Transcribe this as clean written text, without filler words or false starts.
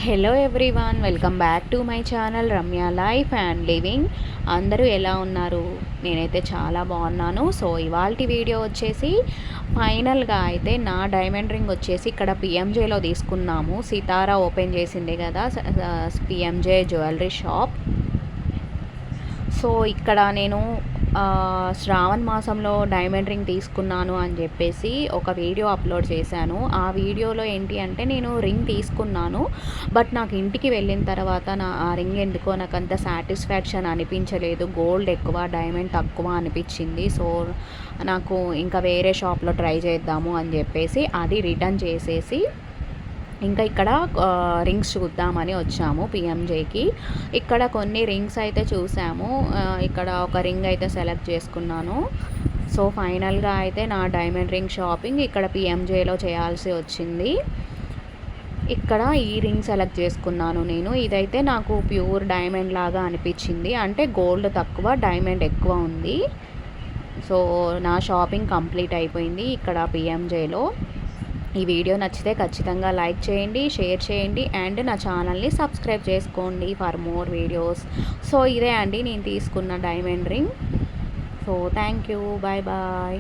Hello everyone, welcome back to my channel Ramya life and living. అందరూ ఎలా ఉన్నారు? నేనైతే చాలా బాగున్నాను. సో ఇవాల్టి వీడియో వచ్చేసి ఫైనల్గా అయితే నా డైమండ్ రింగ్ వచ్చేసి ఇక్కడ పిఎంజేలో తీసుకున్నాము. సితారా ఓపెన్ చేసింది కదా పిఎంజే జ్యువెలరీ షాప్. సో ఇక్కడ నేను శ్రావణ మాసంలో డైమండ్ రింగ్ తీసుకున్నాను అని చెప్పేసి ఒక వీడియో అప్లోడ్ చేశాను. ఆ వీడియోలో ఏంటి అంటే నేను రింగ్ తీసుకున్నాను, బట్ నాకు ఇంటికి వెళ్ళిన తర్వాత ఆ రింగ్ ఎందుకో నాకు అంత సాటిస్ఫాక్షన్ అనిపించలేదు. గోల్డ్ ఎక్కువ, డైమండ్ తక్కువ అనిపించింది. సో నాకు ఇంకా వేరే షాప్లో ట్రై చేద్దాము అని చెప్పేసి అది రిటర్న్ చేసేసి ఇంకా ఇక్కడ రింగ్స్ చూద్దామని వచ్చాము పిఎంజేకి. ఇక్కడ కొన్ని రింగ్స్ అయితే చూసాము. ఇక్కడ ఒక రింగ్ అయితే సెలెక్ట్ చేసుకున్నాను. సో ఫైనల్గా అయితే నా డైమండ్ రింగ్ షాపింగ్ ఇక్కడ పిఎంజేలో చేయాల్సి వచ్చింది. ఇక్కడ ఈ రింగ్ సెలెక్ట్ చేసుకున్నాను నేను. ఇదైతే నాకు ప్యూర్ డైమండ్ లాగా అనిపించింది, అంటే గోల్డ్ తక్కువ డైమండ్ ఎక్కువ ఉంది. సో నా షాపింగ్ కంప్లీట్ అయిపోయింది ఇక్కడ పిఎంజేలో. ఈ వీడియో నచ్చితే ఖచ్చితంగా లైక్ చేయండి, షేర్ చేయండి అండ్ నా ఛానల్ని సబ్స్క్రైబ్ చేసుకోండి ఫర్ మోర్ వీడియోస్. సో ఇదే అండి నేను తీసుకున్న diamond ring. So thank you, bye bye.